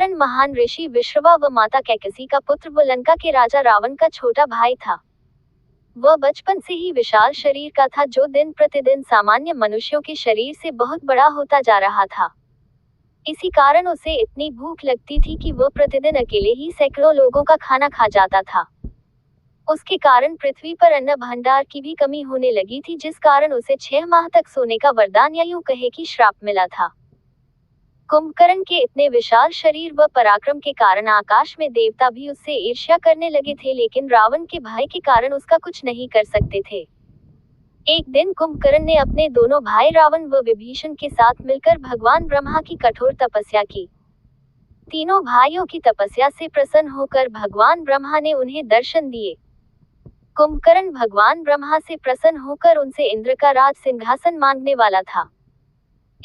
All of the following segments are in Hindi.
कुंभकर्ण महान ऋषि विश्रवा व माता कैकसी का पुत्र व लंका के राजा रावण का छोटा भाई था। वह बचपन से ही विशाल शरीर का था, जो दिन प्रतिदिन सामान्य मनुष्यों के शरीर से बहुत बड़ा होता जा रहा था। इसी कारण उसे इतनी भूख लगती थी कि वह प्रतिदिन अकेले ही सैकड़ों लोगों का खाना खा जाता था। उसके कारण पृथ्वी पर अन्न भंडार की भी कमी होने लगी थी, जिस कारण उसे 6 माह तक सोने का वरदान या यूं कहे कि श्राप मिला था। कुंभकर्ण के इतने विशाल शरीर व पराक्रम के कारण आकाश में देवता भी उससे ईर्ष्या करने लगे थे, लेकिन रावण के भय के कारण उसका कुछ नहीं कर सकते थे। एक दिन कुंभकर्ण ने अपने दोनों भाई रावण व विभीषण के साथ मिलकर भगवान ब्रह्मा की कठोर तपस्या की। तीनों भाइयों की तपस्या से प्रसन्न होकर भगवान ब्रह्मा ने उन्हें दर्शन दिए। कुंभकर्ण भगवान ब्रह्मा से प्रसन्न होकर उनसे इंद्र का राज सिंहासन मांगने वाला था।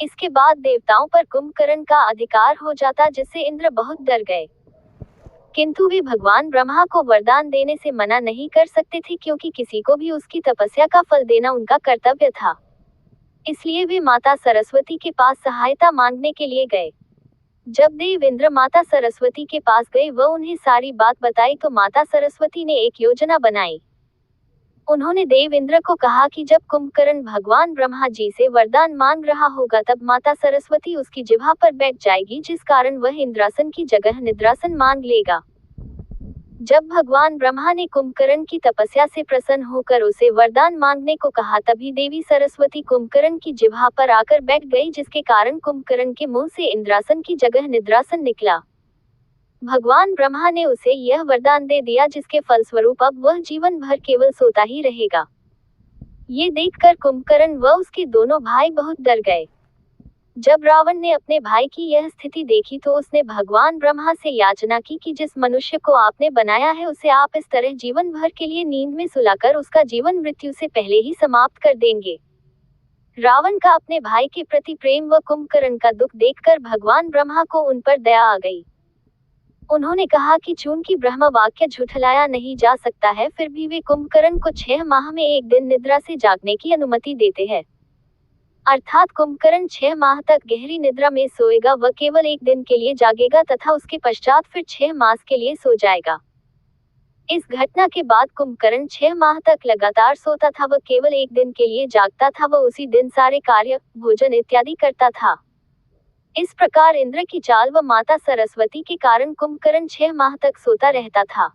इसके बाद देवताओं पर कुंभकर्ण का अधिकार हो जाता, जिससे इंद्र बहुत डर गए। किंतु वे भगवान ब्रह्मा को वरदान देने से मना नहीं कर सकते थे, क्योंकि किसी को भी उसकी तपस्या का फल देना उनका कर्तव्य था। इसलिए वे माता सरस्वती के पास सहायता मांगने के लिए गए। जब देव इंद्र माता सरस्वती के पास गए व उन्हें सारी बात बताई, तो माता सरस्वती ने एक योजना बनाई। उन्होंने देव इंद्र को कहा कि जब कुंभकर्ण भगवान ब्रह्मा जी से वरदान मांग रहा होगा, तब माता सरस्वती उसकी जिह्वा पर बैठ जाएगी, जिस कारण वह इंद्रासन की जगह निद्रासन मांग लेगा। जब भगवान ब्रह्मा ने कुंभकर्ण की तपस्या से प्रसन्न होकर उसे वरदान मांगने को कहा, तभी देवी सरस्वती कुंभकर्ण की जिह्वा पर आकर बैठ गई, जिसके कारण कुंभकर्ण के मुंह से इंद्रासन की जगह निद्रासन निकला। भगवान ब्रह्मा ने उसे यह वरदान दे दिया, जिसके फलस्वरूप अब वह जीवन भर केवल सोता ही रहेगा। ये देखकर कुंभकर्ण व उसके दोनों भाई बहुत डर गए। जब रावण ने अपने भाई की यह स्थिति देखी, तो उसने भगवान ब्रह्मा से याचना की कि जिस मनुष्य को आपने बनाया है, उसे आप इस तरह जीवन भर के लिए नींद में सुलाकर उसका जीवन मृत्यु से पहले ही समाप्त कर देंगे। रावण का अपने भाई के प्रति प्रेम व कुंभकर्ण का दुख देखकर भगवान ब्रह्मा को उन पर दया आ गई। उन्होंने कहा कि चूंकि ब्रह्म वाक्य झुठलाया नहीं जा सकता है, फिर भी वे कुंभकर्ण को 6 माह में एक दिन निद्रा से जागने की अनुमति देते हैं। अर्थात कुंभकर्ण 6 माह तक गहरी निद्रा में सोएगा व केवल एक दिन के लिए जागेगा, तथा उसके पश्चात फिर 6 मास के लिए सो जाएगा। इस घटना के बाद कुंभकर्ण 6 माह तक लगातार सोता था व केवल एक दिन के लिए जागता था व उसी दिन सारे कार्य, भोजन इत्यादि करता था। इस प्रकार इंद्र की चाल व माता सरस्वती के कारण कुंभकर्ण 6 माह तक सोता रहता था।